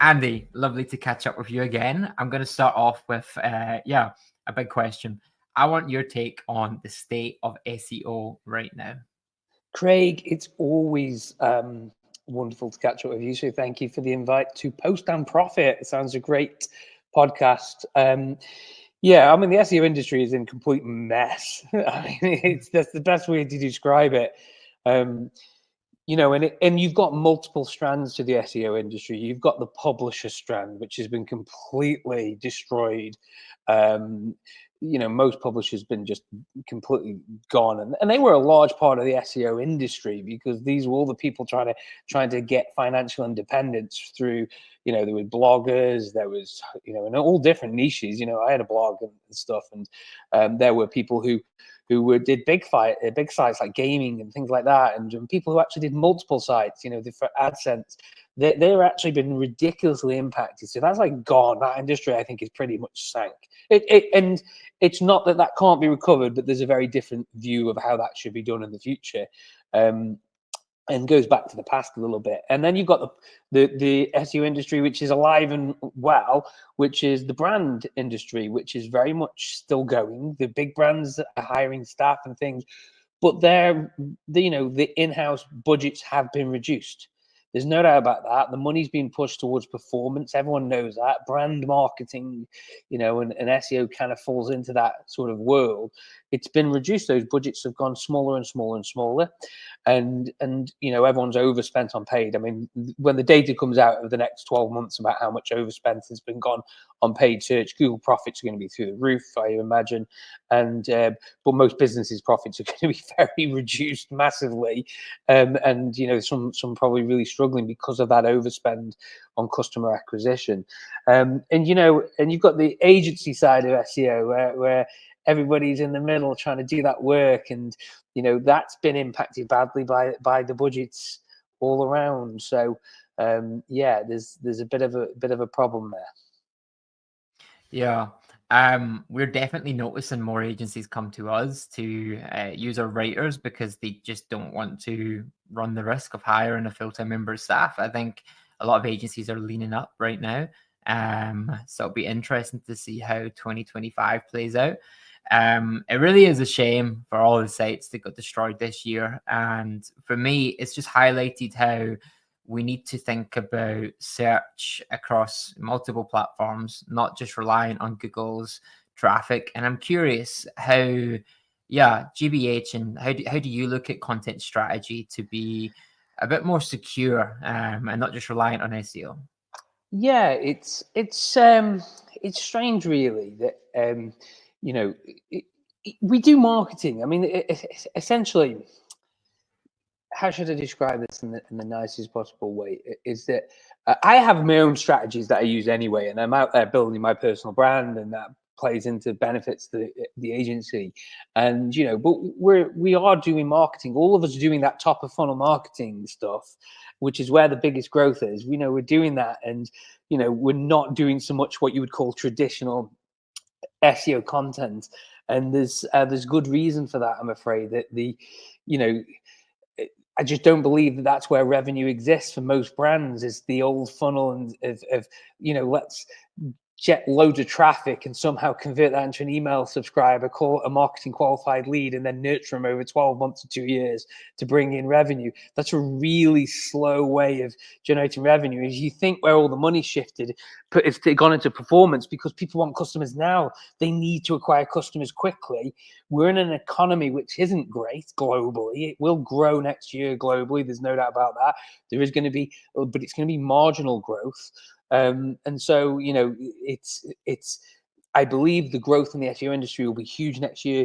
Andy, lovely to catch up with you again. I'm going to start off with, a big question. I want your take on the state of SEO right now. Craig, it's always wonderful to catch up with you. So thank you for the invite to Post and Profit. It sounds a great podcast. Yeah, I mean, the SEO industry is in complete mess. I mean, that's the best way to describe it. You know, and you've got multiple strands to the SEO industry. You've got the publisher strand, which has been completely destroyed. You know, most publishers been just completely gone, and they were a large part of the SEO industry because these were all the people trying to get financial independence through. You know, there were bloggers, there was, you know, in all different niches. You know, I had a blog and stuff, and there were people who did big sites like gaming and things like that, and people who actually did multiple sites, you know, for AdSense. They're actually been ridiculously impacted. So that's like gone. That industry, I think, is pretty much sank. And it's not that can't be recovered, but there's a very different view of how that should be done in the future. And goes back to the past a little bit. And then you've got the SEO industry, which is alive and well, which is the brand industry, which is very much still going. The big brands are hiring staff and things, but the in-house budgets have been reduced. There's no doubt about that. The money's being pushed towards performance. Everyone knows that. Brand marketing, you know, and SEO kind of falls into that sort of world. It's been reduced. Those budgets have gone smaller and smaller and smaller. And you know, everyone's overspent on paid. I mean, when the data comes out of the next 12 months about how much overspent has been gone on paid search, Google profits are going to be through the roof, I imagine. And but most businesses' profits are going to be very reduced massively. And you know, some probably really struggling because of that overspend on customer acquisition. And you know, and you've got the agency side of SEO where everybody's in the middle trying to do that work, and you know, that's been impacted badly by the budgets all around. So yeah, there's a bit of a problem there. Yeah. We're definitely noticing more agencies come to us to use our writers because they just don't want to run the risk of hiring a full-time member of staff. I think a lot of agencies are leaning up right now. So it'll be interesting to see how 2025 plays out. It really is a shame for all the sites that got destroyed this year. And for me, it's just highlighted how we need to think about search across multiple platforms, not just relying on Google's traffic. And I'm curious how, GBH, and how do you look at content strategy to be a bit more secure and not just reliant on SEO? Yeah, it's strange, really, that you know, we do marketing. I mean, essentially, how should I describe this in the nicest possible way? Is that I have my own strategies that I use anyway, and I'm out there building my personal brand, and that plays into benefits to the agency. And you know, but we are doing marketing. All of us are doing that top of funnel marketing stuff, which is where the biggest growth is. We know we're doing that, and you know, we're not doing so much what you would call traditional SEO content. And there's good reason for that. I'm afraid that I just don't believe that that's where revenue exists for most brands, is the old funnel and of you know, let's get loads of traffic and somehow convert that into an email subscriber, call a marketing qualified lead, and then nurture them over 12 months to 2 years to bring in revenue. That's a really slow way of generating revenue. If you think where all the money shifted, it's gone into performance because people want customers now. They need to acquire customers quickly. We're in an economy which isn't great globally. It will grow next year globally. There's no doubt about that. There is going to be, but it's going to be marginal growth. And so, you know, I believe the growth in the SEO industry will be huge next year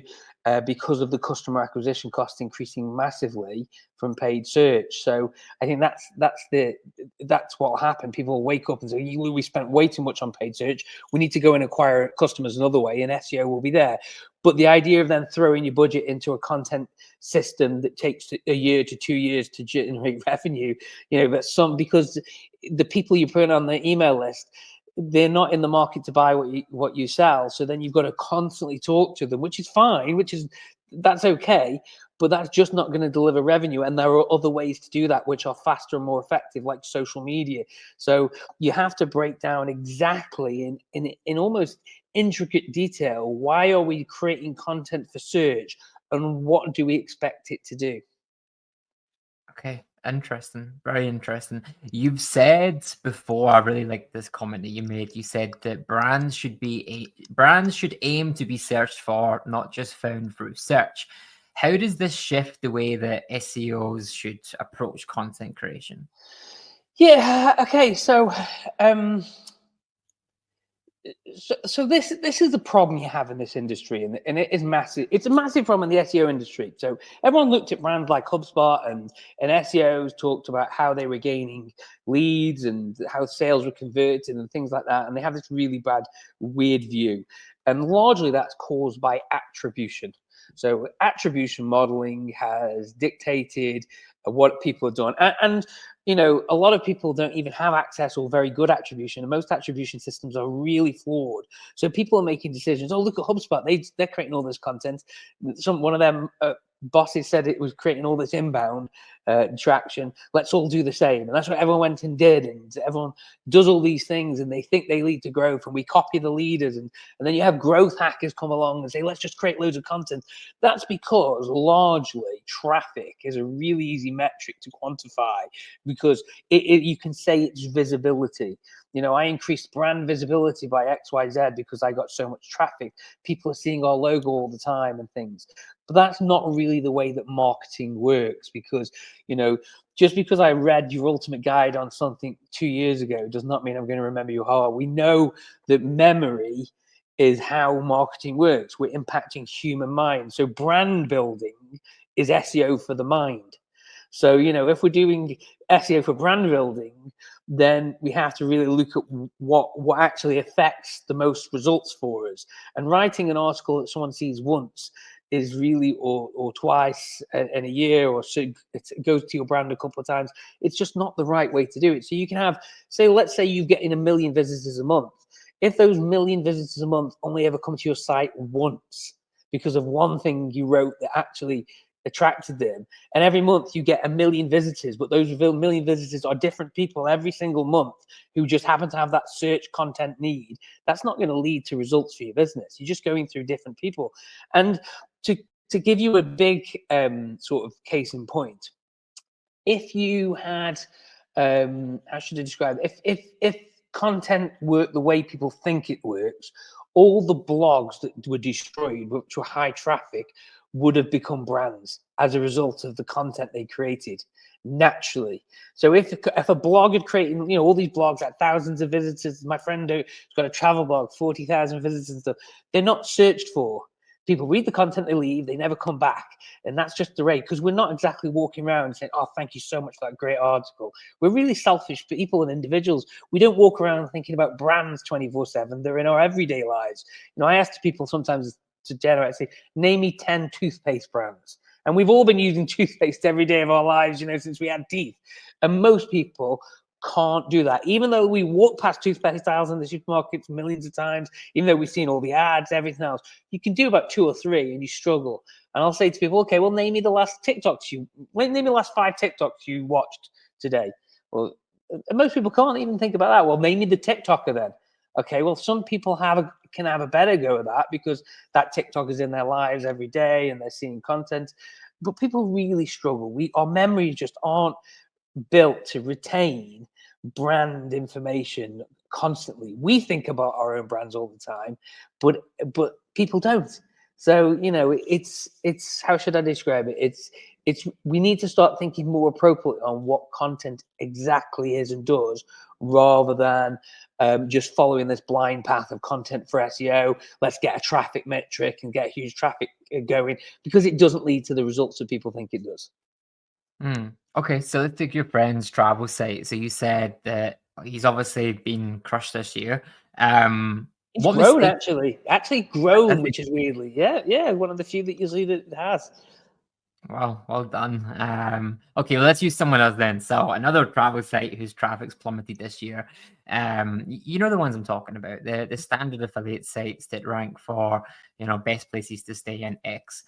because of the customer acquisition cost increasing massively from paid search. So I think that's what will happen. People will wake up and say, we spent way too much on paid search. We need to go and acquire customers another way, and SEO will be there. But the idea of then throwing your budget into a content system that takes a year to 2 years to generate revenue, you know, that's because the people you put on the email list, they're not in the market to buy what you sell. So then you've got to constantly talk to them, which is fine, which is that's okay, but that's just not going to deliver revenue. And there are other ways to do that, which are faster and more effective, like social media. So you have to break down exactly in almost intricate detail, why are we creating content for search and what do we expect it to do? Okay, interesting. Very interesting. You've said before, I really like this comment that you made. You said that brands should aim to be searched for, not just found through search. How does this shift the way that SEOs should approach content creation? Yeah. Okay. Um, so this is the problem you have in this industry, and it is massive. It's a massive problem in the SEO industry. So everyone looked at brands like HubSpot, and SEOs talked about how they were gaining leads and how sales were converted and things like that. And they have this really bad, weird view, and largely that's caused by attribution. So attribution modeling has dictated what people are doing, and you know, a lot of people don't even have access or very good attribution, and most attribution systems are really flawed. So people are making decisions. Oh, look at HubSpot; they're creating all this content. One of them bosses said it was creating all this inbound traction. Let's all do the same, and that's what everyone went and did. And everyone does all these things, and they think they lead to growth, and we copy the leaders. And then you have growth hackers come along and say, let's just create loads of content. That's because largely traffic is a really easy metric to quantify, because you can say it's visibility. You know, I increased brand visibility by XYZ because I got so much traffic. People are seeing our logo all the time and things. But that's not really the way that marketing works, because, you know, just because I read your ultimate guide on something 2 years ago does not mean I'm going to remember your heart. We know that memory is how marketing works. We're impacting human minds. So brand building is SEO for the mind. So, you know, if we're doing SEO for brand building, then we have to really look at what actually affects the most results for us. And writing an article that someone sees once is really, or twice in a year, or so it goes to your brand a couple of times. It's just not the right way to do it. So you can have, say, let's say you get in 1 million visitors a month. If those 1 million visitors a month only ever come to your site once because of one thing you wrote that actually attracted them, and every month you get 1 million visitors, but those 1 million visitors are different people every single month who just happen to have that search content need, that's not going to lead to results for your business. You're just going through different people. And to give you a big sort of case in point, if you had how should I describe it? If content worked the way people think it works, all the blogs that were destroyed, which were high traffic, would have become brands as a result of the content they created naturally. So if a blog had created, you know, all these blogs had thousands of visitors, my friend who's got a travel blog, 40,000 visitors and stuff, they're not searched for. People read the content, they leave, they never come back. And that's just the rate, because we're not exactly walking around saying, oh, thank you so much for that great article. We're really selfish people and individuals. We don't walk around thinking about brands 24/7. They're in our everyday lives. You know, I ask people sometimes to generate, say, name me 10 toothpaste brands. And we've all been using toothpaste every day of our lives, you know, since we had teeth. And most people can't do that. Even though we walk past toothpaste aisles in the supermarkets millions of times, even though we've seen all the ads, everything else, you can do about 2 or 3 and you struggle. And I'll say to people, okay, well, name me the last name me the last 5 TikToks you watched today. Well, most people can't even think about that. Well, name me the TikToker then. Okay, well, some people can have a better go at that because that TikTok is in their lives every day and they're seeing content. But people really struggle. Our memories just aren't built to retain brand information constantly. We think about our own brands all the time, but people don't. So, you know, it's how should I describe it? It's we need to start thinking more appropriately on what content exactly is and does, rather than just following this blind path of content for SEO. Let's get a traffic metric and get huge traffic going, because it doesn't lead to the results that people think it does. Okay, so let's take your friend's travel site. So you said that he's obviously been crushed this year. It's What grown, mistake actually has grown, he? which is weirdly, yeah, one of the few that you see that it has. Well done. Okay, well, let's use someone else then. So another travel site whose traffic's plummeted this year. You know the ones I'm talking about, the standard affiliate sites that rank for, you know, best places to stay in X.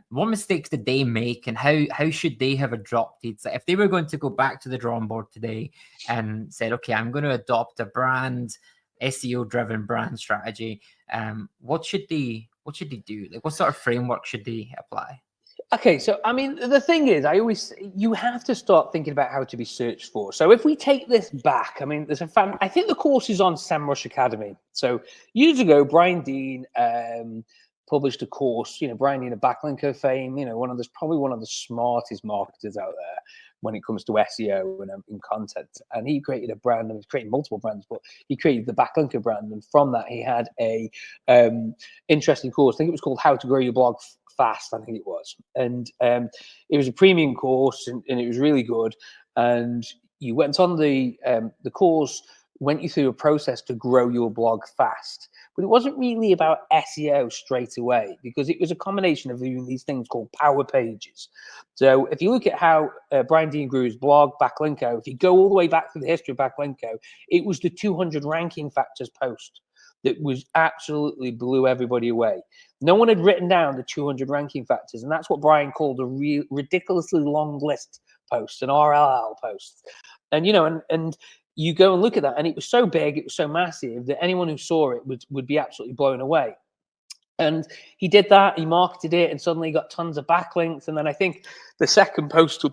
What mistakes did they make, and how should they have adopted? So if they were going to go back to the drawing board today and said, okay, I'm going to adopt a brand SEO driven brand strategy, what should they do? Like, what sort of framework should they apply? Okay, so I mean, the thing is, you have to start thinking about how to be searched for. So if we take this back, I mean, I think the course is on SEMrush Academy. So years ago, Brian Dean published a course. Brian Dean of Backlinko fame. Probably one of the smartest marketers out there when it comes to SEO and content. And he created a brand, and he's created multiple brands, but he created the Backlinko brand. And from that, he had a interesting course. I think it was called How to Grow Your Blog Fast, I think it was. And it was a premium course, and it was really good. And you went on the course, went you through a process to grow your blog fast. But it wasn't really about SEO straight away, because it was a combination of doing these things called power pages. So if you look at how Brian Dean grew his blog, Backlinko, if you go all the way back to the history of Backlinko, it was the 200 ranking factors post that was absolutely blew everybody away. No one had written down the 200 ranking factors, and that's what Brian called a ridiculously long list post, an RLL post. And and you go and look at that, and it was so big, it was so massive that anyone who saw it would be absolutely blown away. And he did that, he marketed it, and suddenly got tons of backlinks. And then I think the second post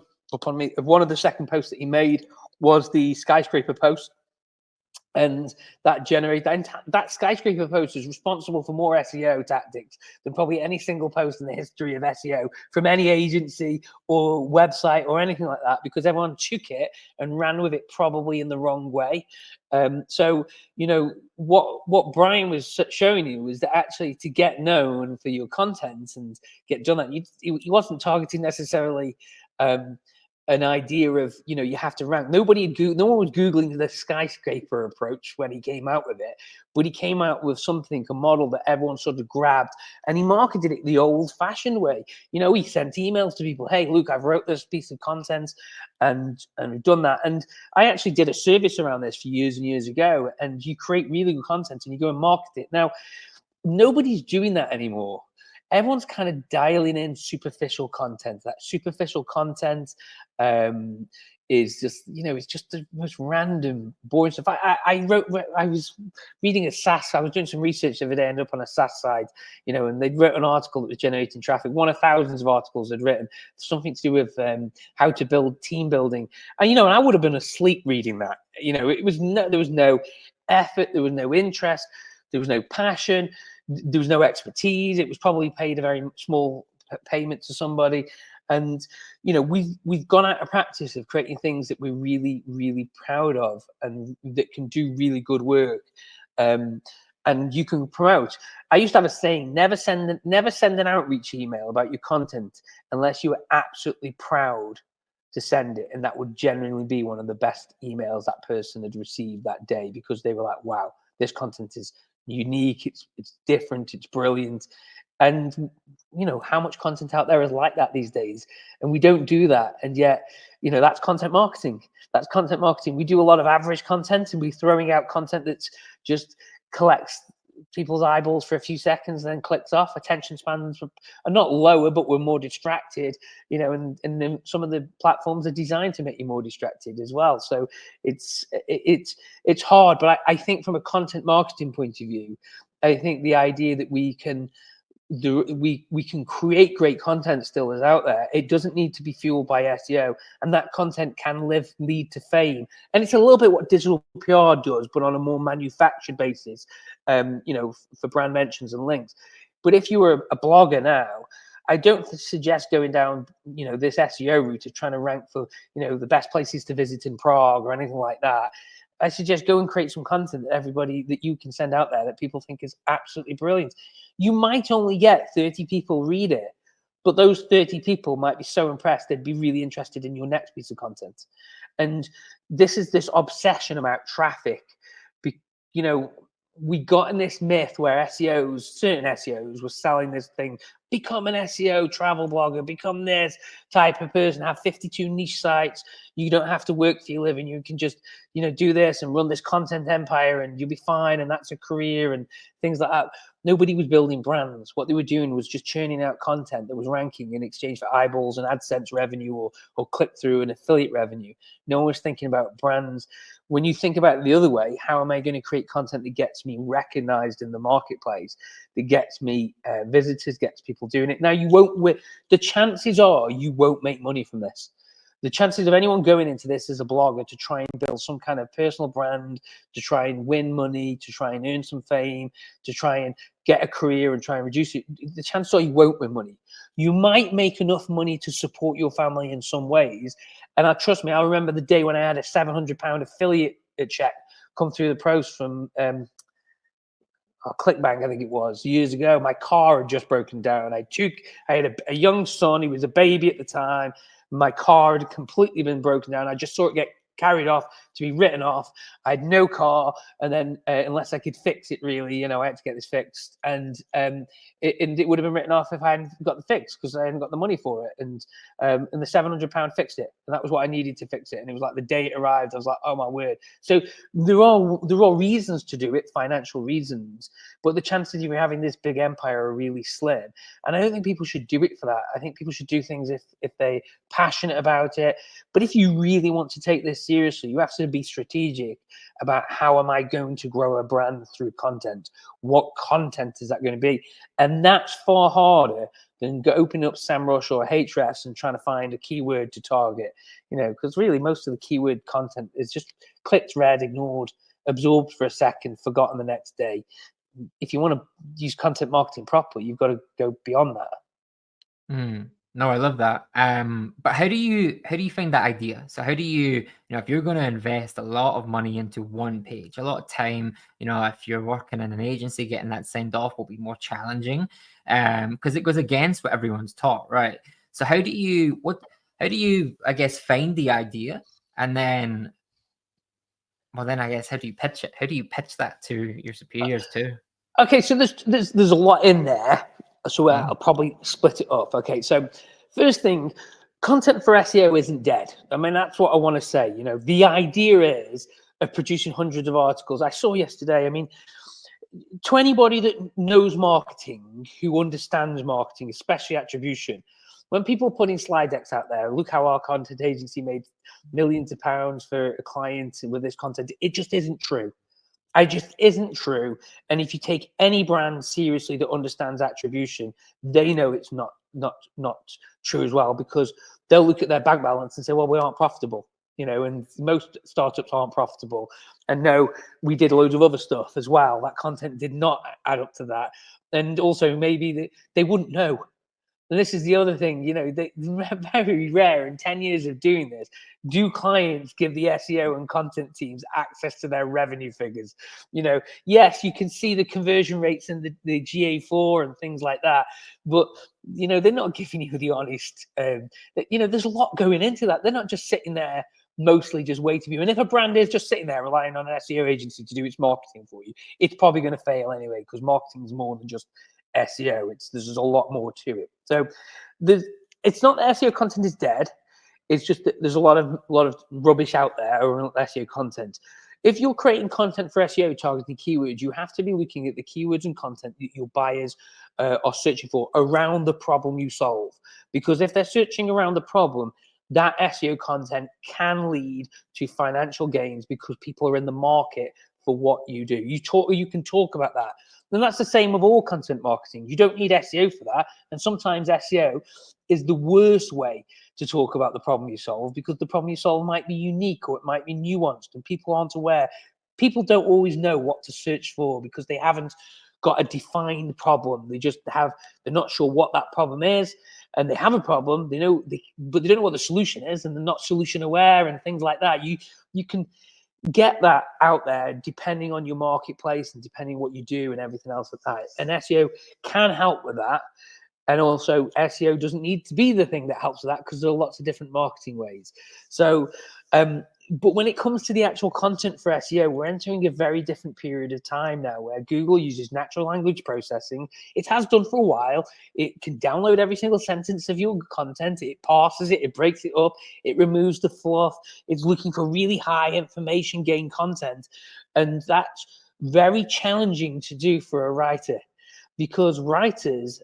one of the second posts that he made was the skyscraper post. And that generated that skyscraper post is responsible for more SEO tactics than probably any single post in the history of SEO from any agency or website or anything like that, because everyone took it and ran with it probably in the wrong way. So what Brian was showing you was that actually to get known for your content and get done that, he wasn't targeting necessarily an idea of, you have to rank. No one was Googling the skyscraper approach when he came out with it, but he came out with something, a model that everyone sort of grabbed, and he marketed it the old fashioned way. He sent emails to people, hey, look, I've wrote this piece of content and we've done that. And I actually did a service around this for years and years ago, and you create really good content and you go and market it. Now, nobody's doing that anymore. Everyone's kind of dialing in superficial content. That superficial content is just, it's just the most random, boring stuff. I was reading a SaaS, I was doing some research the other day, I ended up on a SaaS site, and they'd wrote an article that was generating traffic. One of thousands of articles they'd written, something to do with how to build team building. And, and I would have been asleep reading that. There was no effort, there was no interest, there was no passion, there was no expertise. It was probably paid a very small payment to somebody. And, we've gone out of practice of creating things that we're really, really proud of and that can do really good work. And you can promote. I used to have a saying, never send an outreach email about your content unless you are absolutely proud to send it. And that would genuinely be one of the best emails that person had received that day, because they were like, wow, this content is unique, it's different, it's brilliant. And how much content out there is like that these days, and we don't do that. And yet that's content marketing. We do a lot of average content, and we're throwing out content that's just collects people's eyeballs for a few seconds and then clicks off. Attention spans are not lower, but we're more distracted, and then some of the platforms are designed to make you more distracted as well. So it's hard, but I think from a content marketing point of view, I think the idea that we can create great content still is out there. It doesn't need to be fueled by SEO, and that content can lead to fame. And it's a little bit what digital PR does, but on a more manufactured basis, for brand mentions and links. But if you were a blogger now, I don't suggest going down, this SEO route of trying to rank for, the best places to visit in Prague or anything like that. I suggest go and create some content that you can send out there that people think is absolutely brilliant. You might only get 30 people read it, but those 30 people might be so impressed they'd be really interested in your next piece of content. And this is this obsession about traffic. We got in this myth where certain SEOs were selling this thing, become an SEO travel blogger, become this type of person, have 52 niche sites. You don't have to work for your living. You can just, do this and run this content empire and you'll be fine. And that's a career and things like that. Nobody was building brands. What they were doing was just churning out content that was ranking in exchange for eyeballs and AdSense revenue or click-through and affiliate revenue. No one was thinking about brands. When you think about it the other way, how am I going to create content that gets me recognized in the marketplace, that gets me visitors, gets people doing it? Now, you won't. The chances are you won't make money from this. The chances of anyone going into this as a blogger to try and build some kind of personal brand, to try and win money, to try and earn some fame, to try and get a career and try and reduce it, the chances are you won't win money. You might make enough money to support your family in some ways. And trust me, I remember the day when I had a £700 affiliate check come through the post from ClickBank, I think it was, years ago. My car had just broken down. I had a young son. He was a baby at the time. My car had completely been broken down. I just saw it get carried off to be written off. I had no car, and then unless I could fix it, really, I had to get this fixed, and it would have been written off if I hadn't got the fix, because I hadn't got the money for it, and the £700 fixed it, and that was what I needed to fix it. And it was like the day it arrived, I was like, oh my word. So there are reasons to do it, financial reasons, but the chances of you having this big empire are really slim. And I don't think people should do it for that. I think people should do things if they're passionate about it. But if you really want to take this seriously, you have to be strategic about how am I going to grow a brand through content? What content is that going to be? And that's far harder than opening up SEMrush or Ahrefs and trying to find a keyword to target, because really most of the keyword content is just clicked, read, ignored, absorbed for a second, forgotten the next day. If you want to use content marketing properly, you've got to go beyond that. No, I love that. But how do you find that idea? So how do you, if you're going to invest a lot of money into one page, a lot of time, if you're working in an agency, getting that signed off will be more challenging, because it goes against what everyone's taught, right? So how do you, I guess, find the idea, and then, I guess, how do you pitch it? How do you pitch that to your superiors too? Okay, so there's a lot in there. So I'll probably split it up. Okay, so first thing, content for SEO isn't dead. I mean, that's what I want to say. The idea is of producing hundreds of articles. I saw yesterday, to anybody that knows marketing, who understands marketing, especially attribution, when people are putting slide decks out there, look how our content agency made millions of pounds for a client with this content, it just isn't true. It just isn't true. And if you take any brand seriously that understands attribution, they know it's not true as well, because they'll look at their bank balance and say, well, we aren't profitable, and most startups aren't profitable. And no, we did loads of other stuff as well. That content did not add up to that. And also maybe they wouldn't know. And this is the other thing, they very rare in 10 years of doing this, do clients give the SEO and content teams access to their revenue figures? Yes, you can see the conversion rates in the GA4 and things like that, but they're not giving you the honest, there's a lot going into that. They're not just sitting there mostly just waiting for you. And if a brand is just sitting there relying on an SEO agency to do its marketing for you, it's probably going to fail anyway, because marketing is more than just SEO. There's a lot more to it. So it's not that SEO content is dead. It's just that there's a lot of rubbish out there around SEO content. If you're creating content for SEO targeting keywords, you have to be looking at the keywords and content that your buyers are searching for around the problem you solve. Because if they're searching around the problem, that SEO content can lead to financial gains, because people are in the market for what you do. You can talk about that. And that's the same with all content marketing. You don't need SEO for that. And sometimes SEO is the worst way to talk about the problem you solve, because the problem you solve might be unique or it might be nuanced and people aren't aware. People don't always know what to search for because they haven't got a defined problem. They're not sure what that problem is, and they have a problem, but they don't know what the solution is, and they're not solution aware and things like that. You can get that out there depending on your marketplace and depending on what you do and everything else like that. And SEO can help with that. And also SEO doesn't need to be the thing that helps with that, because there are lots of different marketing ways. So, but when it comes to the actual content for SEO, we're entering a very different period of time now where Google uses natural language processing. It has done for a while. It can download every single sentence of your content. It parses it. It breaks it up. It removes the fluff. It's looking for really high information gain content. And that's very challenging to do for a writer. because writers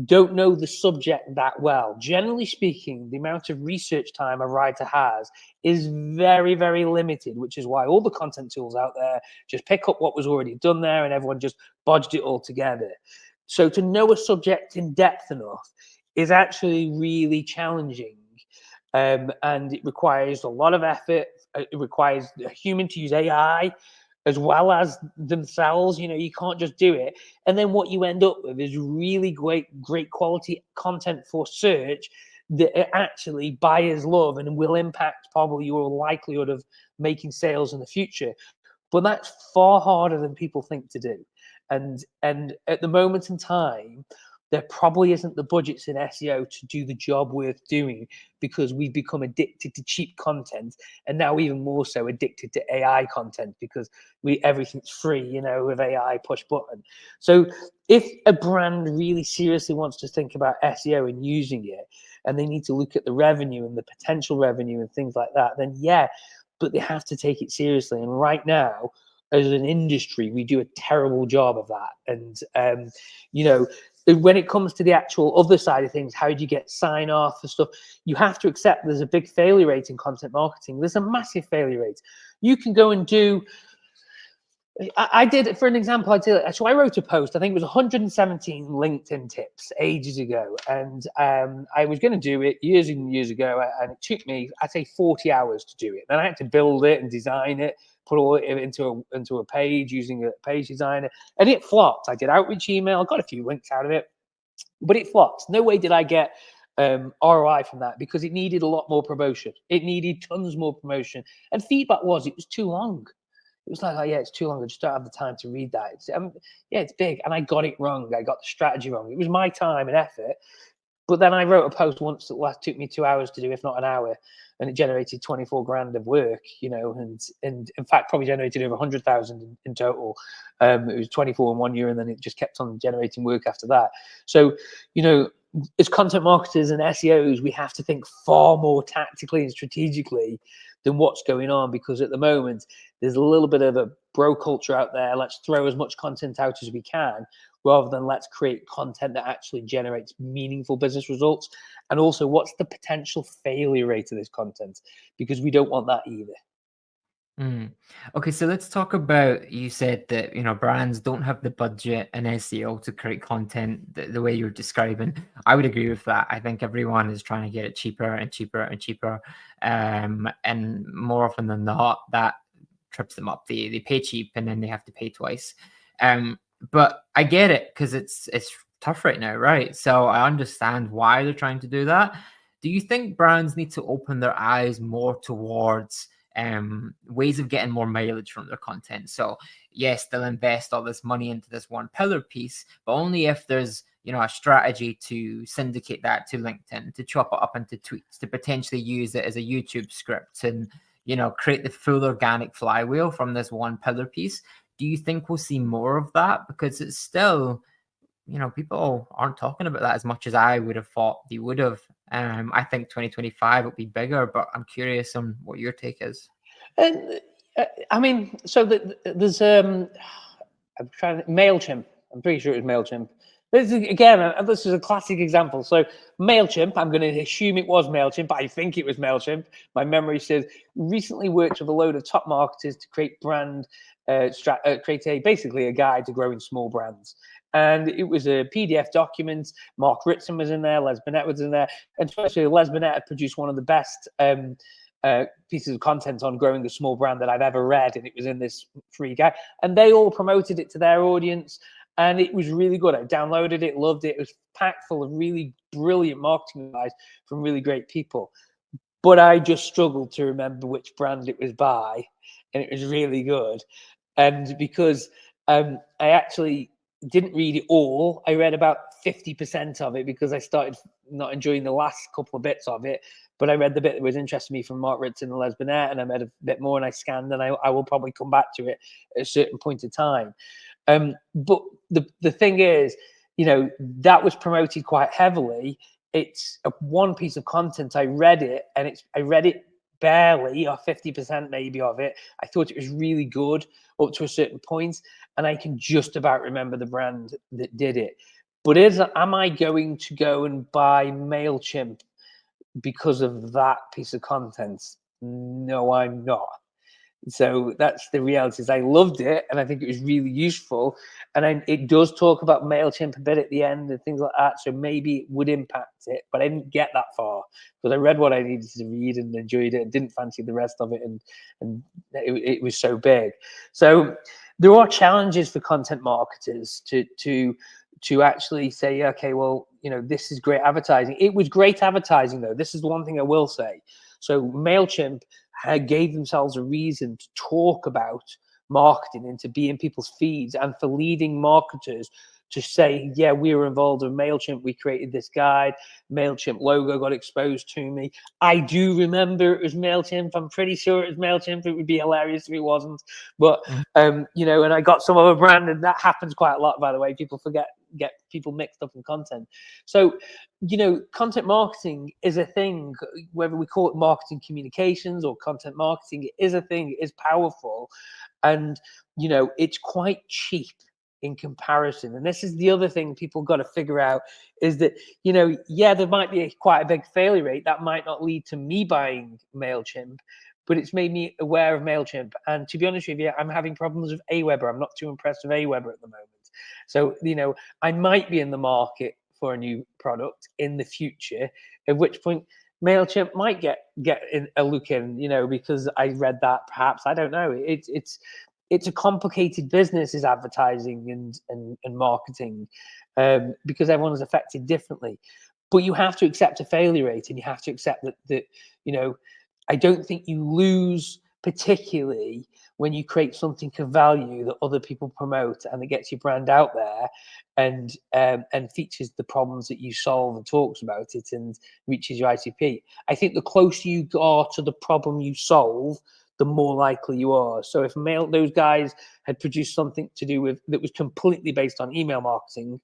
don't know the subject that well. Generally speaking, the amount of research time a writer has is very, very limited, which is why all the content tools out there just pick up what was already done there and everyone just bodged it all together. So to know a subject in depth enough is actually really challenging. And it requires a lot of effort. It requires a human to use AI as well as themselves. You know, you can't just do it. And then what you end up with is really great quality content for search that actually buyers love and will impact probably your likelihood of making sales in the future. But that's far harder than people think to do. And at the moment in time, there probably isn't the budgets in SEO to do the job worth doing, because we've become addicted to cheap content, and now even more so addicted to AI content, because everything's free, you know, with AI push button. So if a brand really seriously wants to think about SEO and using it, and they need to look at the revenue and the potential revenue and things like that, then yeah, but they have to take it seriously. And right now, as an industry, we do a terrible job of that. And you know, when it comes to the actual other side of things, how do you get sign off for stuff? You have to accept there's a big failure rate in content marketing. There's a massive failure rate. You can go and do, I did, for an example, so I wrote a post, I think it was 117 LinkedIn tips ages ago. And I was going to do it years and years ago. And it took me, I'd say 40 hours to do it. Then I had to build it and design it, put all it into a page using a page designer, and it flopped. I did outreach email, got a few links out of it, but it flopped. No way did I get ROI from that, because it needed a lot more promotion. It needed tons more promotion. And feedback was, it was too long. It was like, oh yeah, it's too long. I just don't have the time to read that. Yeah, it's big. And I got it wrong. I got the strategy wrong. It was my time and effort. But then I wrote a post once that took me 2 hours to do, if not an hour, and it generated 24 grand of work, you know, and in fact probably generated over 100,000 in total. It was 24 in 1 year, and then it just kept on generating work after that. So, you know, as content marketers and SEOs, we have to think far more tactically and strategically than what's going on, because at the moment there's a little bit of a bro culture out there. Let's throw as much content out as we can, rather than let's create content that actually generates meaningful business results. And also, what's the potential failure rate of this content? Because we don't want that either. Okay, so let's talk about, you said that, you know, brands don't have the budget in SEO to create content the way you're describing. I would agree with that. I think everyone is trying to get it cheaper and cheaper and cheaper. And more often than not, that trips them up. They pay cheap and then they have to pay twice. But I get it, because it's tough right now, right? So I understand why they're trying to do that. Do you think brands need to open their eyes more towards ways of getting more mileage from their content? So yes, they'll invest all this money into this one pillar piece, but only if there's, you know, a strategy to syndicate that to LinkedIn, to chop it up into tweets, to potentially use it as a YouTube script, and, you know, create the full organic flywheel from this one pillar piece. Do you think we'll see more of that? Because it's still, you know, people aren't talking about that as much as I would have thought they would have. I think 2025 will be bigger, but I'm curious on what your take is. And I mean, so there's I'm trying to, MailChimp. I'm pretty sure it was MailChimp. This is a classic example. So MailChimp, I'm going to assume it was MailChimp, but I think it was MailChimp. My memory says recently worked with a load of top marketers to create basically a guide to growing small brands. And it was a PDF document. Mark Ritson was in there, Les Burnett was in there, and especially Les Burnett had produced one of the best pieces of content on growing a small brand that I've ever read, and it was in this free guide. And they all promoted it to their audience, and it was really good. I downloaded it, loved it. It was packed full of really brilliant marketing advice from really great people. But I just struggled to remember which brand it was by, and it was really good. And because I actually didn't read it all, I read about 50% of it, because I started not enjoying the last couple of bits of it. But I read the bit that was interesting me from Mark Ritson and Les Burnett, and I read a bit more, and I scanned, and I will probably come back to it at a certain point in time. But the thing is, you know, that was promoted quite heavily. It's one piece of content. I read it, and I read it barely, or 50% maybe of it. I thought it was really good up to a certain point, and I can just about remember the brand that did it. But am I going to go and buy MailChimp because of that piece of content? No, I'm not. So that's the reality. Is I loved it, and I think it was really useful. And it does talk about MailChimp a bit at the end and things like that. So maybe it would impact it, but I didn't get that far because I read what I needed to read and enjoyed it and didn't fancy the rest of it. And it was so big. So there are challenges for content marketers to actually say, okay, well, this is great advertising. It was great advertising, though. This is the one thing I will say. So MailChimp gave themselves a reason to talk about marketing and to be in people's feeds, and for leading marketers to say, yeah, we were involved with MailChimp. We created this guide. MailChimp logo got exposed to me. I do remember it was MailChimp. I'm pretty sure it was MailChimp. It would be hilarious if it wasn't. But, and I got some other brand, and that happens quite a lot, by the way. People get people mixed up in content. So, content marketing is a thing, whether we call it marketing communications or content marketing, it is a thing, it is powerful. And, it's quite cheap in comparison. And this is the other thing people got to figure out is that, there might be quite a big failure rate. That might not lead to me buying MailChimp, but it's made me aware of MailChimp. And to be honest with you, I'm having problems with Aweber. I'm not too impressed with Aweber at the moment. So, I might be in the market for a new product in the future, at which point MailChimp might get a look in, because I read that, perhaps. I don't know. It's a complicated business, is advertising and marketing, because everyone's affected differently. But you have to accept a failure rate, and you have to accept that I don't think you lose particularly when you create something of value that other people promote, and it gets your brand out there and features the problems that you solve and talks about it and reaches your ICP. I think the closer you are to the problem you solve, the more likely you are. So if those guys had produced something to do with that was completely based on email marketing,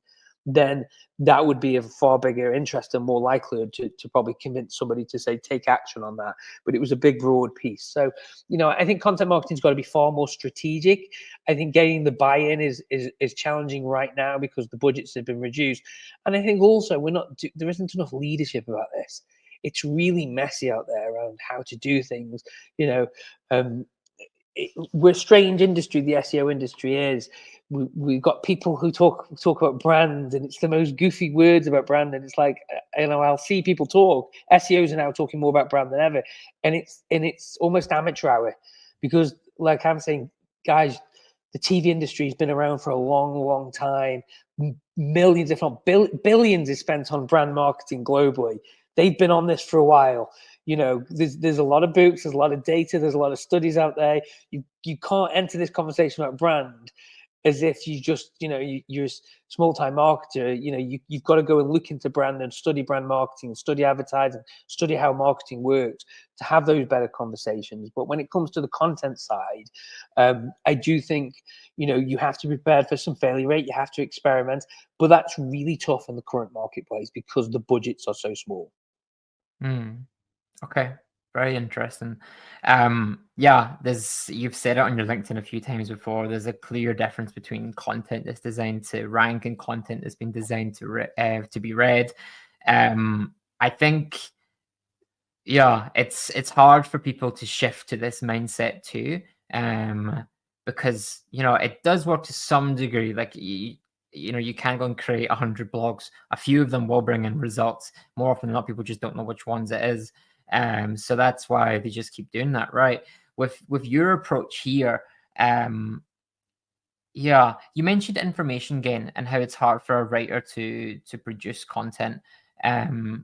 then that would be of far bigger interest and more likelihood to probably convince somebody to say, take action on that. But it was a big, broad piece. So, I think content marketing's got to be far more strategic. I think getting the buy-in is challenging right now because the budgets have been reduced. And I think also there isn't enough leadership about this. It's really messy out there around how to do things. We're a strange industry, the SEO industry is. We've got people who talk about brand, and it's the most goofy words about brand, and it's like, I'll see people talk. SEOs are now talking more about brand than ever, and it's almost amateur hour, because, like I'm saying, guys, the TV industry has been around for a long, long time. Millions, if not billions, is spent on brand marketing globally. They've been on this for a while. There's a lot of books, there's a lot of data, there's a lot of studies out there. You can't enter this conversation about brand as if you just, you're a small-time marketer. You've got to go and look into brand and study brand marketing, study advertising, study how marketing works to have those better conversations. But when it comes to the content side, I do think, you have to be prepared for some failure rate. You have to experiment, but that's really tough in the current marketplace because the budgets are so small. Okay, very interesting. You've said it on your LinkedIn a few times before. There's a clear difference between content that's designed to rank and content that's been designed to be read. I think, it's hard for people to shift to this mindset too, because it does work to some degree. Like you can go and create 100 blogs. A few of them will bring in results. More often than not, people just don't know which ones it is. So that's why they just keep doing that, right? With your approach here, you mentioned information gain and how it's hard for a writer to produce content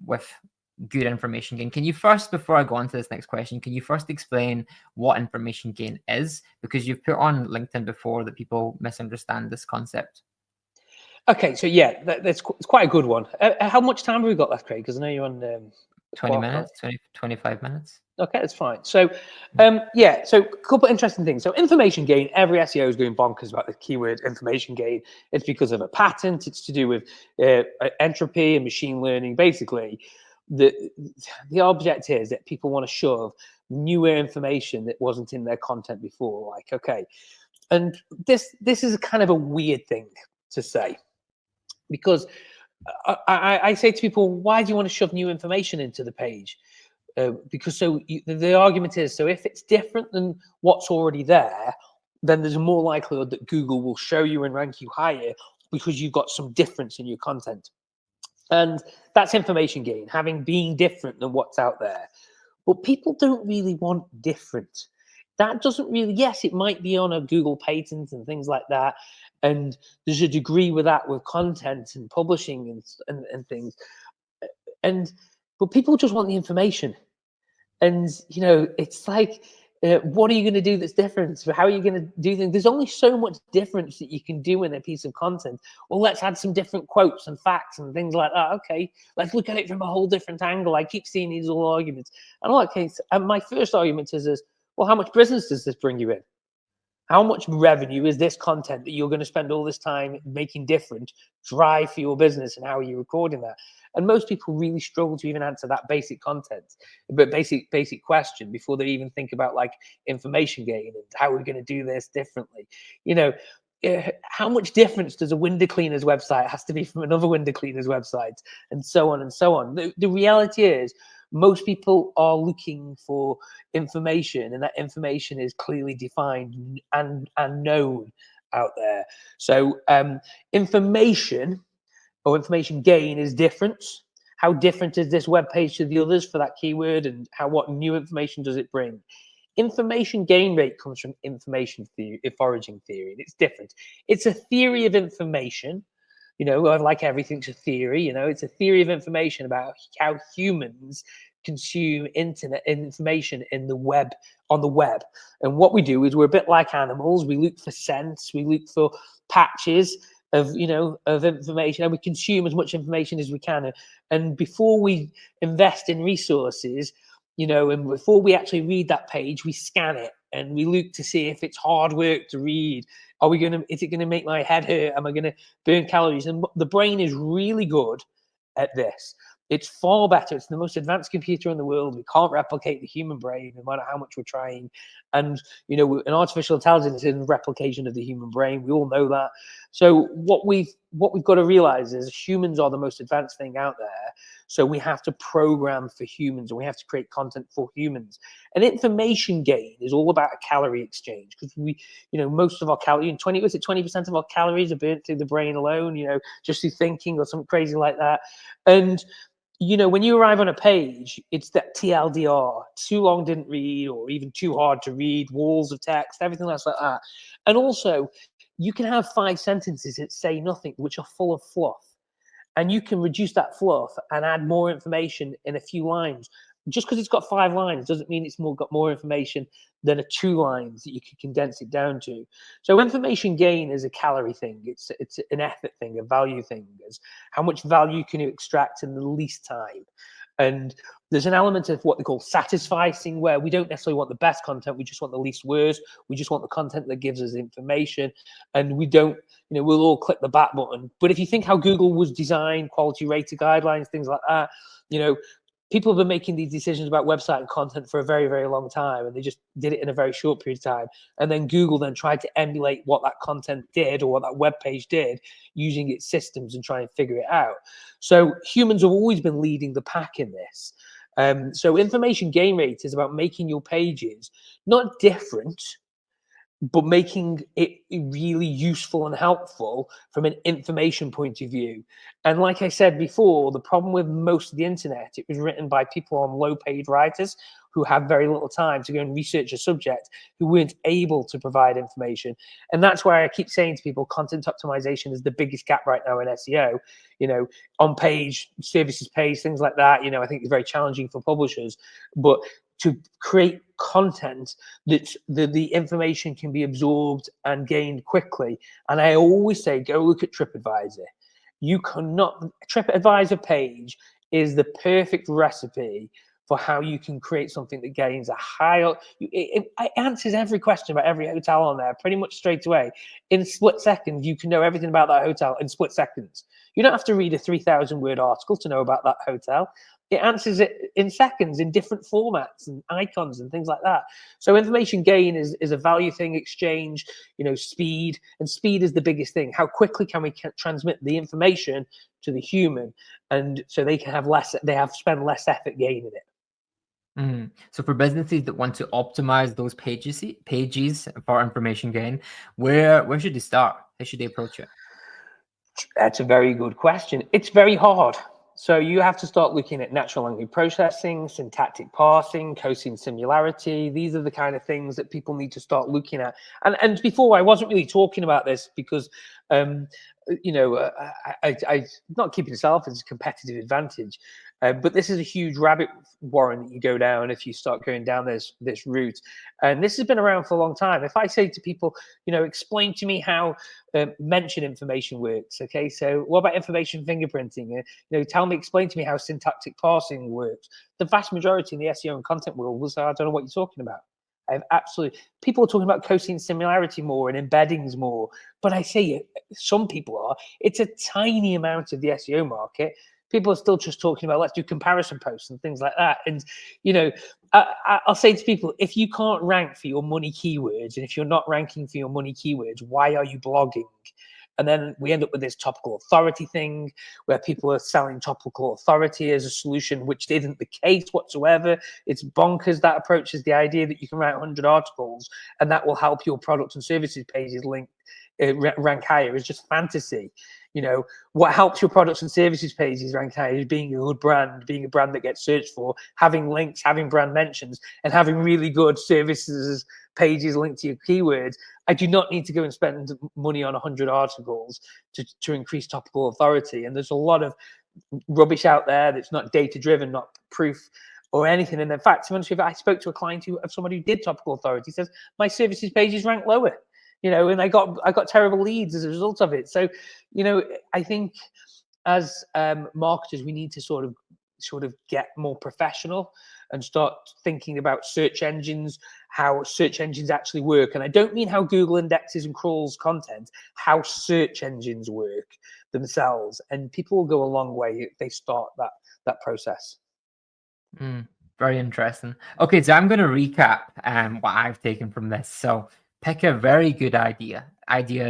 with good information gain. Can you first, before I go on to this next question, can you first explain what information gain is? Because you've put on LinkedIn before that people misunderstand this concept. Okay, so it's quite a good one. How much time have we got left, Craig? Because I know you're on 20 minutes, 25 minutes. Okay, that's fine. So, so a couple of interesting things. So information gain, every SEO is going bonkers about the keyword information gain. It's because of a patent. It's to do with entropy and machine learning, basically. the object is that people want to shove newer information that wasn't in their content before. Like, okay, and this is a kind of a weird thing to say, because I say to people, why do you want to shove new information into the page? Because the argument is, so if it's different than what's already there, then there's more likelihood that Google will show you and rank you higher because you've got some difference in your content. And that's information gain, being different than what's out there. But people don't really want different. That doesn't really, yes, it might be on a Google patent and things like that. And there's a degree with that, with content and publishing and things. But people just want the information. And, it's like, what are you going to do that's different? How are you going to do things? There's only so much difference that you can do in a piece of content. Well, let's add some different quotes and facts and things like that. Okay, let's look at it from a whole different angle. I keep seeing these little arguments. And my first argument is, well, how much business does this bring you in? How much revenue is this content that you're going to spend all this time making different drive for your business, and how are you recording that? And most people really struggle to even answer that basic question before they even think about like information gain and how we're going to do this differently. How much difference does a window cleaner's website has to be from another window cleaner's website, and so on and so on. The reality is, most people are looking for information, and that information is clearly defined and known out there. So information or information gain is different. How different is this web page to the others for that keyword, and what new information does it bring? Information gain rate comes from information theory, foraging theory, and it's different. It's a theory of information. Like everything's a theory. It's a theory of information about how humans consume internet information on the web. And what we do is, we're a bit like animals. We look for scents, we look for patches of information, and we consume as much information as we can. And before we invest in resources, and before we actually read that page, we scan it and we look to see if it's hard work to read. Is it gonna make my head hurt? Am I gonna burn calories? And the brain is really good at this. It's far better. It's the most advanced computer in the world. We can't replicate the human brain, no matter how much we're trying. And an artificial intelligence is a replication of the human brain. We all know that. So what we've got to realize is, humans are the most advanced thing out there. So we have to program for humans, and we have to create content for humans. And information gain is all about a calorie exchange, because most of our calories, 20% of our calories are burnt through the brain alone, just through thinking or something crazy like that. And when you arrive on a page, it's that TLDR, too long didn't read, or even too hard to read, walls of text, everything else like that. And also, you can have 5 sentences that say nothing, which are full of fluff. And you can reduce that fluff and add more information in a few lines. Just because it's got 5 lines doesn't mean it's got more information than 2 lines that you can condense it down to. So information gain is a calorie thing. It's an effort thing, a value thing. It's how much value can you extract in the least time. And there's an element of what they call satisficing, where we don't necessarily want the best content. We just want the least words. We just want the content that gives us information. And we don't, we'll all click the back button. But if you think how Google was designed, quality rater guidelines, things like that, people have been making these decisions about website and content for a very, very long time, and they just did it in a very short period of time. And then Google then tried to emulate what that content did, or what that web page did, using its systems and try and figure it out. So humans have always been leading the pack in this. So information gain rate is about making your pages not different, but making it really useful and helpful from an information point of view. And like I said before, the problem with most of the internet, it was written by people on low-paid writers who had very little time to go and research a subject, who weren't able to provide information. And that's why I keep saying to people, content optimization is the biggest gap right now in SEO. On page, services page, things like that, I think it's very challenging for publishers. But to create content that the information can be absorbed and gained quickly. And I always say, go look at TripAdvisor. TripAdvisor page is the perfect recipe for how you can create something that gains a high. It answers every question about every hotel on there pretty much straight away. In split seconds, you can know everything about that hotel in split seconds. You don't have to read a 3,000 word article to know about that hotel. It answers it in seconds in different formats and icons and things like that. So information gain is a value thing, exchange, speed, and speed is the biggest thing. How quickly can we transmit the information to the human, and so they can spend less effort gaining it. So for businesses that want to optimize those pages for information gain, where should they start? How should they approach it? That's a very good question. It's very hard. So you have to start looking at natural language processing, syntactic parsing, cosine similarity. These are the kind of things that people need to start looking at. And before, I wasn't really talking about this because, I not keeping self as a competitive advantage. But this is a huge rabbit warren that you go down if you start going down this route. And this has been around for a long time. If I say to people, explain to me how mention information works. Okay, so what about information fingerprinting? Explain to me how syntactic parsing works. The vast majority in the SEO and content world will say, I don't know what you're talking about. People are talking about cosine similarity more and embeddings more, but I say some people are. It's a tiny amount of the SEO market. People are still just talking about, let's do comparison posts and things like that. And, I'll say to people, if you can't rank for your money keywords, and if you're not ranking for your money keywords, why are you blogging? And then we end up with this topical authority thing where people are selling topical authority as a solution, which isn't the case whatsoever. It's bonkers. That approach is the idea that you can write 100 articles and that will help your product and services pages rank higher is just fantasy. What helps your products and services pages rank higher is being a good brand, being a brand that gets searched for, having links, having brand mentions, and having really good services pages linked to your keywords. I do not need to go and spend money on 100 articles to increase topical authority. And there's a lot of rubbish out there that's not data driven, not proof or anything. And in fact, I spoke to a client of somebody who did topical authority. He says, my services pages rank lower. And I got terrible leads as a result of it. So, I think as marketers, we need to sort of get more professional and start thinking about search engines, how search engines actually work. And I don't mean how Google indexes and crawls content, how search engines work themselves. And people will go a long way if they start that process. Very interesting. Okay, so I'm going to recap what I've taken from this. So pick a very good idea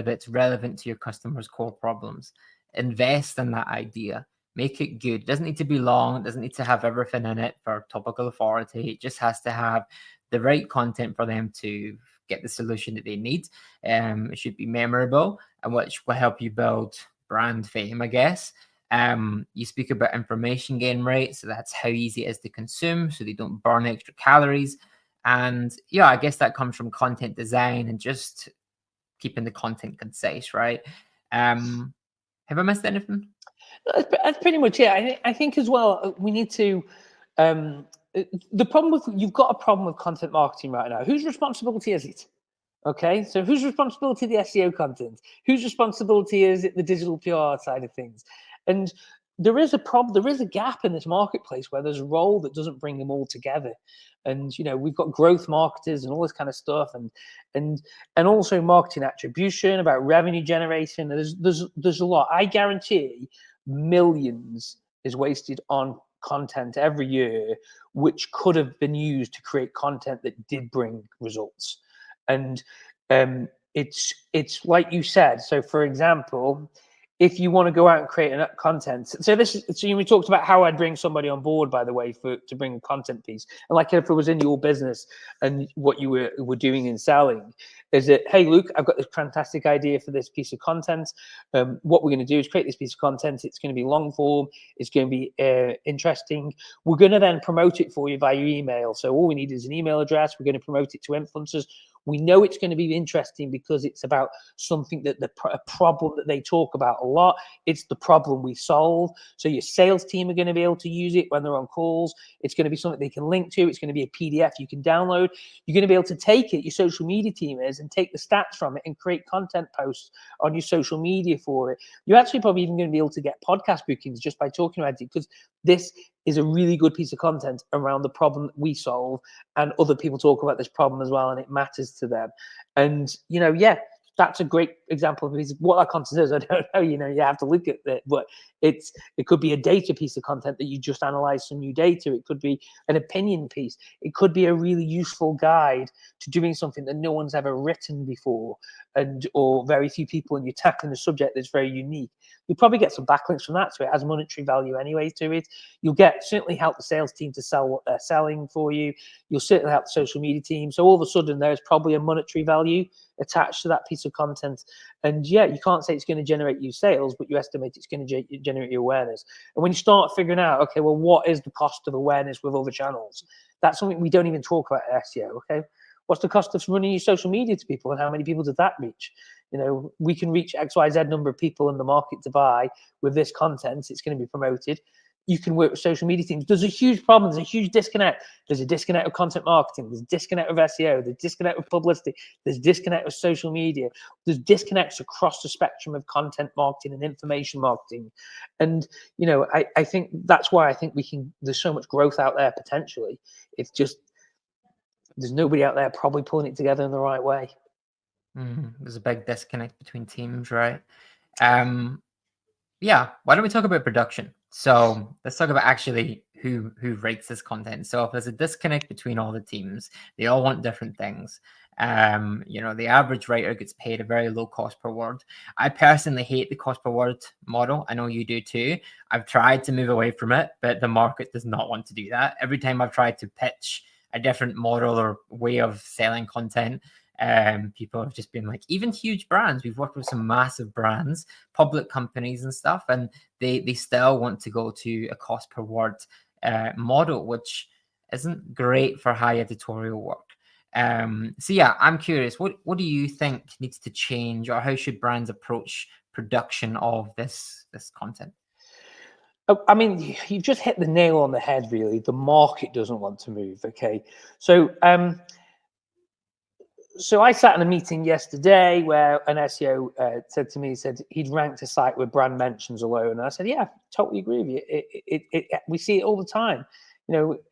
that's relevant to your customers' core problems. Invest in that idea. Make it good. It doesn't need to be long. It doesn't need to have everything in it for topical authority. It just has to have the right content for them to get the solution that they need. It should be memorable, and which will help you build brand fame, I guess. You speak about information gain rate, so that's how easy it is to consume, so they don't burn extra calories. And yeah, I guess that comes from content design and just keeping the content concise, right? Have I missed anything? That's pretty much it. I think as well, we need to, you've got a problem with content marketing right now. Whose responsibility is it? Okay, so whose responsibility the SEO content? Whose responsibility is it the digital PR side of things? And there is a problem, there is a gap in this marketplace where there's a role that doesn't bring them all together. And we've got growth marketers and all this kind of stuff, and also marketing attribution, about revenue generation. There's a lot. I guarantee millions is wasted on content every year, which could have been used to create content that did bring results. And it's like you said. So for example, if you want to go out and create content, so we talked about how I'd bring somebody on board, by the way, to bring a content piece. And like if it was in your business and what you were doing in selling, is that, hey, Luke, I've got this fantastic idea for this piece of content. What we're going to do is create this piece of content. It's going to be long form. It's going to be interesting. We're going to then promote it for you via email. So all we need is an email address. We're going to promote it to influencers. We know it's going to be interesting because it's about something that a problem that they talk about a lot. It's the problem we solve. So your sales team are going to be able to use it when they're on calls. It's going to be something they can link to. It's going to be a PDF you can download. You're going to be able to take it, your social media team is, and take the stats from it and create content posts on your social media for it. You're actually probably even going to be able to get podcast bookings just by talking about it, because this is a really good piece of content around the problem that we solve, and other people talk about this problem as well, and it matters to them. And that's a great example of what that content is. I don't know, you have to look at it, but it could be a data piece of content that you just analyze some new data. It could be an opinion piece. It could be a really useful guide to doing something that no one's ever written before, or very few people, and you're tackling a subject that's very unique. You'll probably get some backlinks from that, so it has monetary value anyway to it. You'll certainly help the sales team to sell what they're selling for you. You'll certainly help the social media team. So all of a sudden, there's probably a monetary value attached to that piece of content. And yeah, you can't say it's going to generate you sales, but you estimate it's going to generate you awareness. And when you start figuring out, okay, well, what is the cost of awareness with other channels? That's something we don't even talk about at SEO, okay? What's the cost of running your social media to people, and how many people did that reach? We can reach XYZ number of people in the market to buy with this content. It's going to be promoted. You can work with social media teams. There's a huge problem. There's a huge disconnect. There's a disconnect with content marketing. There's a disconnect with SEO. There's a disconnect with publicity. There's a disconnect with social media. There's disconnects across the spectrum of content marketing and information marketing. And, I think that's why I think there's so much growth out there potentially. It's just, there's nobody out there probably pulling it together in the right way. There's a big disconnect between teams, right? Yeah, why don't we talk about production? So let's talk about actually who rates this content. So if there's a disconnect between all the teams, they all want different things. The average writer gets paid a very low cost per word. I personally hate the cost per word model. I know you do too. I've tried to move away from it, but the market does not want to do that. Every time I've tried to pitch a different model or way of selling content, people have just been like, even huge brands, we've worked with some massive brands, public companies and stuff, and they still want to go to a cost per word model, which isn't great for high editorial work. So yeah, I'm curious, what do you think needs to change, or how should brands approach production of this content? I mean, you've just hit the nail on the head, really. The market doesn't want to move, okay? So I sat in a meeting yesterday where an SEO said to me, he'd ranked a site with brand mentions alone. And I said, yeah, totally agree with you. We see it all the time.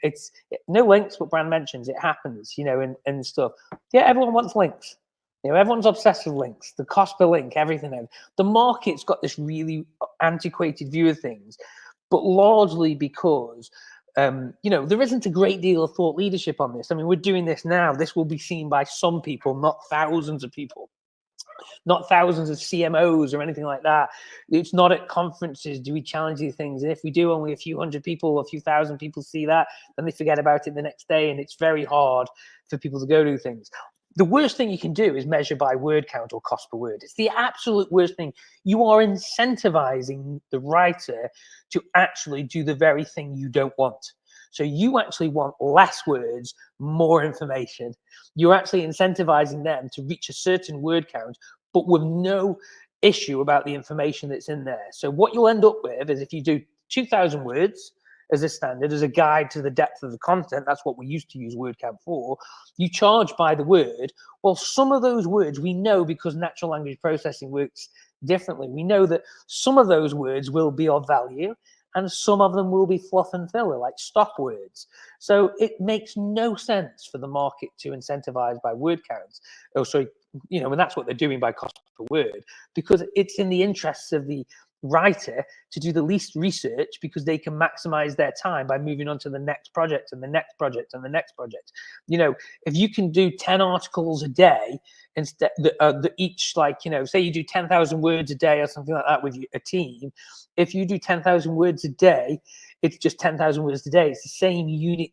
It's no links, but brand mentions. It happens, and stuff. Yeah, everyone wants links. Everyone's obsessed with links, the cost per link, everything. The market's got this really antiquated view of things, but largely because there isn't a great deal of thought leadership on this. I mean, we're doing this now. This will be seen by some people, not thousands of people, not thousands of CMOs or anything like that. It's not at conferences do we challenge these things. And if we do, only a few hundred people, a few thousand people see that, then they forget about it the next day. And it's very hard for people to go do things. The worst thing you can do is measure by word count or cost per word. It's the absolute worst thing. You are incentivizing the writer to actually do the very thing you don't want. So you actually want less words, more information. You're actually incentivizing them to reach a certain word count, but with no issue about the information that's in there. So what you'll end up with is, if you do 2,000 words as a standard, as a guide to the depth of the content, that's what we used to use word count for, you charge by the word. Well, some of those words we know, because natural language processing works differently, we know that some of those words will be of value and some of them will be fluff and filler, like stop words. So it makes no sense for the market to incentivize by word counts. And that's what they're doing by cost per word, because it's in the interests of the writer to do the least research, because they can maximize their time by moving on to the next project and the next project and the next project. If you can do 10 articles a day instead, each, say you do 10,000 words a day or something like that with a team. If you do 10,000 words a day, it's just 10,000 words a day. It's the same unit,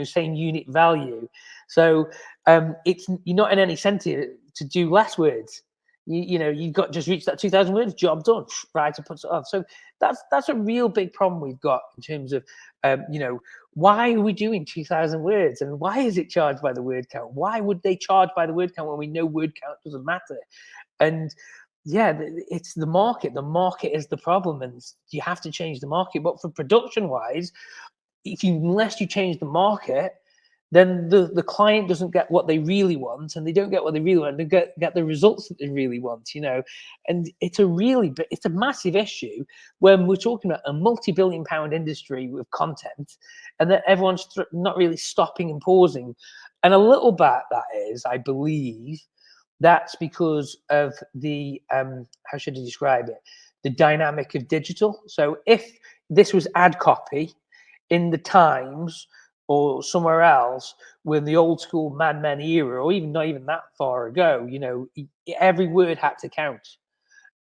same unit value. So you're not in any incentive to do less words. You've got just reached that 2,000 words, job done, writer puts it off. So that's a real big problem we've got in terms of, why are we doing 2,000 words, and why is it charged by the word count? Why would they charge by the word count when we know word count doesn't matter? And yeah, it's the market. The market is the problem, and you have to change the market. But for production wise, unless you change the market, then the client doesn't get what they really want, and they don't get what they really want. They get the results that they really want, And it's a massive issue when we're talking about a multi-billion-pound industry with content, and that everyone's not really stopping and pausing. And a little bit that is, I believe, That's because of the, how should I describe it? The dynamic of digital. So if this was ad copy in the Times or somewhere else, when the old school Mad Men era, or even not even that far ago, you know, every word had to count.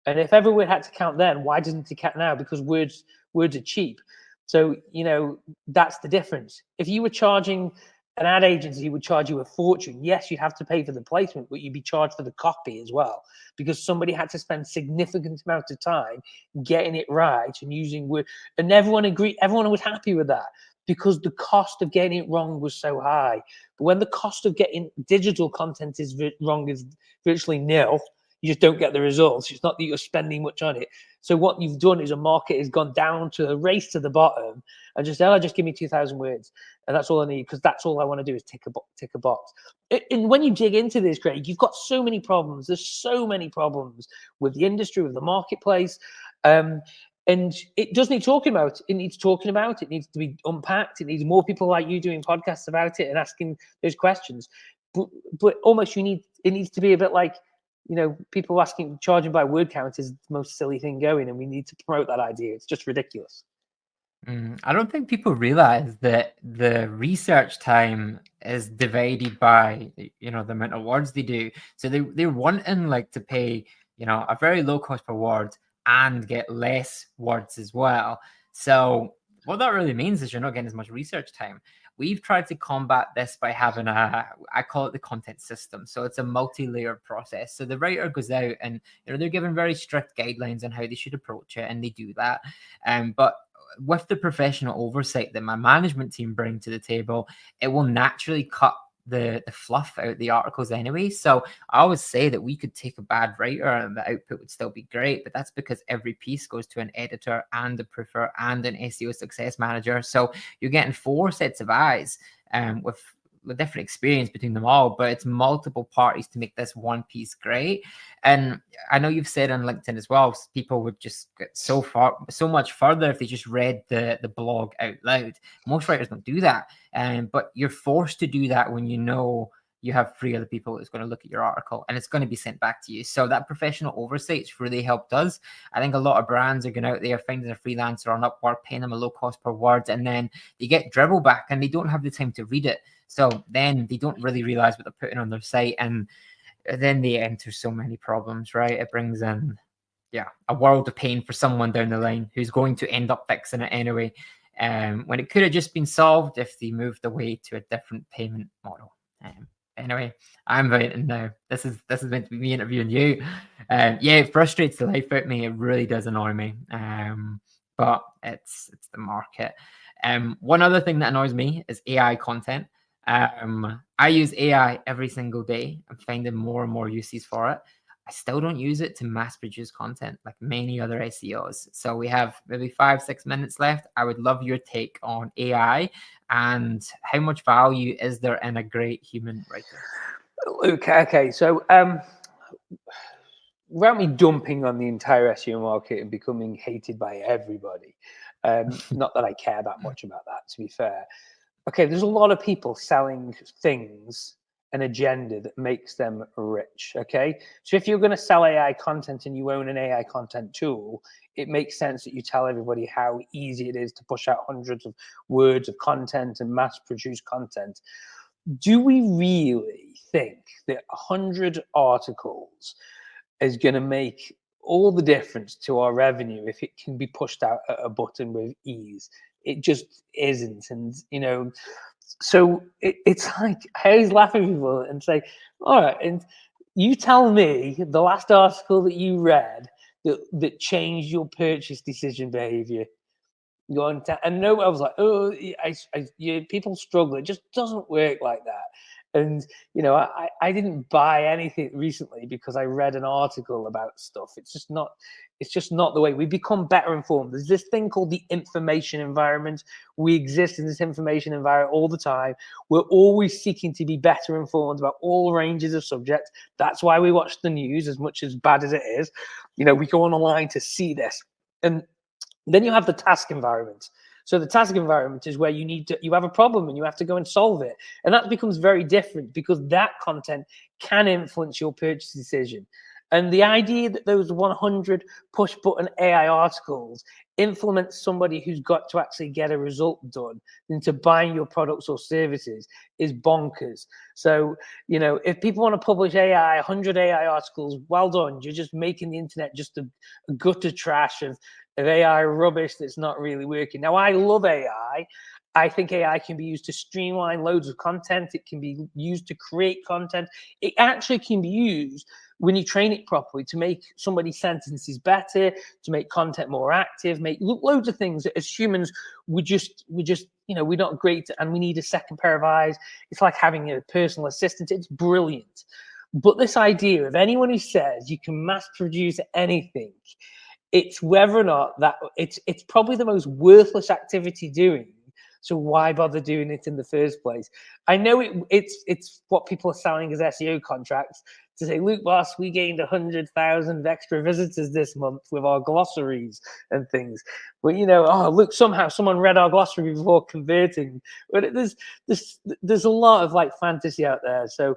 And if every word had to count then, why doesn't it count now? Because words are cheap. So, you know, that's the difference. If you were charging, an ad agency would charge you a fortune. Yes, you'd have to pay for the placement, but you'd be charged for the copy as well, because somebody had to spend significant amount of time getting it right and using word. And everyone agreed, everyone was happy with that, because the cost of getting it wrong was so high. But when the cost of getting digital content is wrong is virtually nil, you just don't get the results. It's not that you're spending much on it. So what you've done is a market has gone down to a race to the bottom and just, oh, just give me 2,000 words. And that's all I need, because that's all I want to do is tick a box. And when you dig into this, Craig, you've got so many problems. There's so many problems with the industry, with the marketplace. And it does need talking about. It needs talking about. It needs to be unpacked. It needs more people like you doing podcasts about it and asking those questions. But almost it needs to be a bit like, you know, people charging by word count is the most silly thing going, and we need to promote that idea. It's just ridiculous. I don't think people realize that the research time is divided by, you know, the amount of words they do. So they're wanting like to pay, you know, a very low cost per word and get less words as well. So what that really means is you're not getting as much research time. We've tried to combat this by having I call it the content system. So it's a multi-layered process. So the writer goes out and, you know, they're given very strict guidelines on how they should approach it, and they do that. But with the professional oversight that my management team bring to the table, it will naturally cut the fluff out the articles anyway. So I always say that we could take a bad writer and the output would still be great, but that's because every piece goes to an editor and a proofer and an SEO success manager. So you're getting 4 sets of eyes with a different experience between them all, but it's multiple parties to make this one piece great. And I know you've said on LinkedIn as well, people would just get so much further if they just read the blog out loud. Most writers don't do that, but you're forced to do that when you know you have 3 other people that's going to look at your article and it's going to be sent back to you. So that professional oversight's really helped us. I think a lot of brands are going out there finding a freelancer on Upwork, paying them a low cost per word, and then they get dribble back and they don't have the time to read it. So then they don't really realize what they're putting on their site, and then they enter so many problems, right? It brings in, a world of pain for someone down the line who's going to end up fixing it anyway. When it could have just been solved if they moved away to a different payment model. Anyway, I'm venting now. This is meant to be me interviewing you. It frustrates the life out of me. It really does annoy me. But it's the market. One other thing that annoys me is AI content. I use AI every single day. I'm finding more and more uses for it. I still don't use it to mass produce content like many other SEOs. So we have maybe 5-6 minutes left. I would love your take on AI and how much value is there in a great human writer? Okay. So without me dumping on the entire SEO market and becoming hated by everybody, not that I care that much about that, to be fair. Okay, there's a lot of people selling things, an agenda that makes them rich. Okay, so if you're going to sell AI content and you own an AI content tool, it makes sense that you tell everybody how easy it is to push out hundreds of words of content and mass produce content. Do we really think that 100 articles is going to make all the difference to our revenue if it can be pushed out at a button with ease? It just isn't. And, you know, so it's like, I always laugh at people and say, all right, and you tell me the last article that you read that changed your purchase decision behavior. And no, I was like, oh, people struggle. It just doesn't work like that. And, you know, I didn't buy anything recently because I read an article about stuff. It's just not the way. We become better informed. There's this thing called the information environment. We exist in this information environment all the time. We're always seeking to be better informed about all ranges of subjects. That's why we watch the news, as much as bad as it is. You know, we go online to see this. And then you have the task environment. So the task environment is where you have a problem and you have to go and solve it. And that becomes very different because that content can influence your purchase decision. And the idea that those 100 push button AI articles influence somebody who's got to actually get a result done into buying your products or services is bonkers. So, if people want to publish 100 AI articles, well done. You're just making the internet just a gutter trash of AI rubbish that's not really working. Now, I love AI. I think AI can be used to streamline loads of content. It can be used to create content. It actually can be used when you train it properly to make somebody's sentences better, to make content more active, make loads of things that as humans we're not great and we need a second pair of eyes. It's like having a personal assistant. It's brilliant. But this idea of anyone who says you can mass produce anything, it's whether or not that it's probably the most worthless activity doing. So why bother doing it in the first place? I know it's what people are selling as SEO contracts to say, look, boss, we gained 100,000 extra visitors this month with our glossaries and things. But look, somehow someone read our glossary before converting. But there's a lot of like fantasy out there. So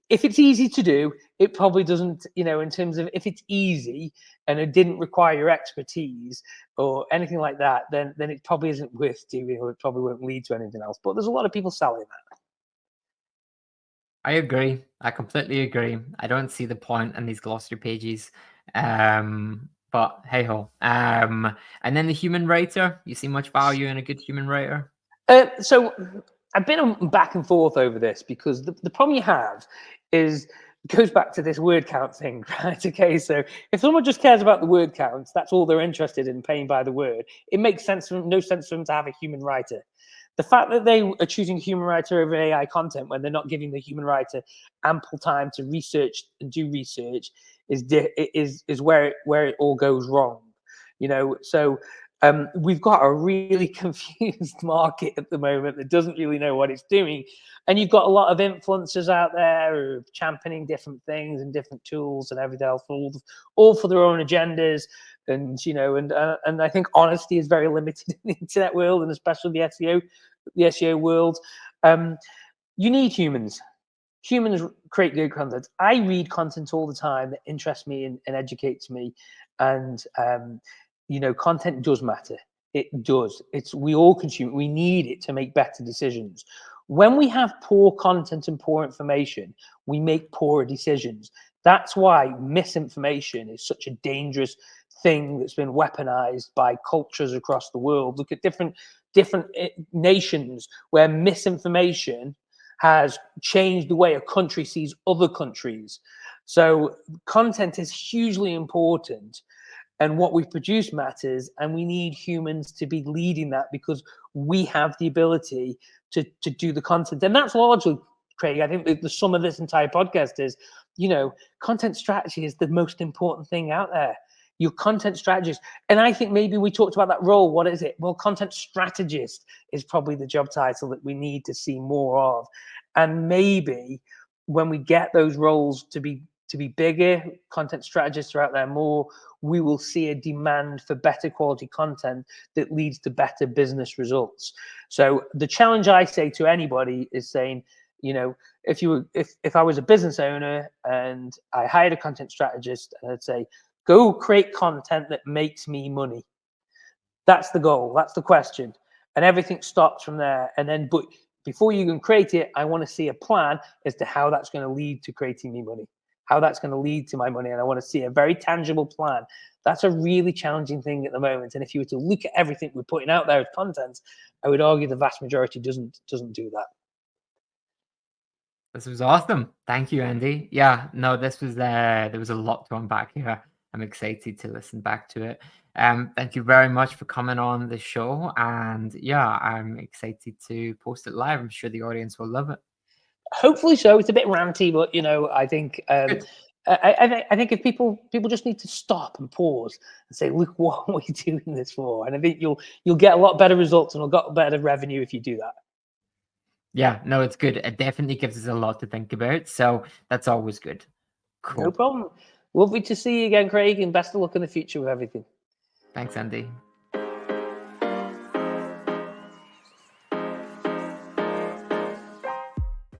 if it's easy to do, it probably doesn't, in terms of if it's easy and it didn't require your expertise or anything like that, then it probably isn't worth doing, or it probably won't lead to anything else. But there's a lot of people selling that. I agree. I completely agree. I don't see the point in these glossary pages. But hey ho. And then the human writer. You see much value in a good human writer? So I've been back and forth over this because the problem you have is it goes back to this word count thing, right? Okay, so if someone just cares about the word counts, that's all they're interested in, paying by the word. It makes no sense for them to have a human writer. The fact that they are choosing a human writer over AI content when they're not giving the human writer ample time to research and do research is where it all goes wrong. So we've got a really confused market at the moment that doesn't really know what it's doing. And you've got a lot of influencers out there who are championing different things and different tools and everything else, all for their own agendas. And and I think honesty is very limited in the internet world, and especially the SEO world. You need humans. Humans create good content. I read content all the time that interests me and educates me, and content does matter. It does. We all consume it. We need it to make better decisions. When we have poor content and poor information, we make poorer decisions. That's why misinformation is such a dangerous thing that's been weaponized by cultures across the world. Look at different nations where misinformation has changed the way a country sees other countries. So content is hugely important, and what we produce matters, and we need humans to be leading that because we have the ability to do the content. And that's largely, Craig, I think the sum of this entire podcast is, content strategy is the most important thing out there. Your content strategist. And I think maybe we talked about that role. What is it? Well, content strategist is probably the job title that we need to see more of. And maybe when we get those roles to be bigger, content strategists are out there more, we will see a demand for better quality content that leads to better business results. So the challenge I say to anybody is saying, if I was a business owner and I hired a content strategist, and I'd say, go create content that makes me money. That's the goal. That's the question. And everything stops from there. And then, but before you can create it, I want to see a plan as to how that's going to lead to creating me money, how that's going to lead to my money. And I want to see a very tangible plan. That's a really challenging thing at the moment. And if you were to look at everything we're putting out there as content, I would argue the vast majority doesn't do that. This was awesome. Thank you, Andy. Yeah, no, this was there was a lot to unpack here. I'm excited to listen back to it. Thank you very much for coming on the show. And yeah, I'm excited to post it live. I'm sure the audience will love it. Hopefully so. It's a bit ranty, but I think I think if people just need to stop and pause and say, look, what are we doing this for? And I think you'll get a lot better results and you'll get better revenue if you do that. Yeah, no, it's good. It definitely gives us a lot to think about. So that's always good. Cool. No problem. Lovely to see you again, Craig, and best of luck in the future with everything. Thanks, Andy.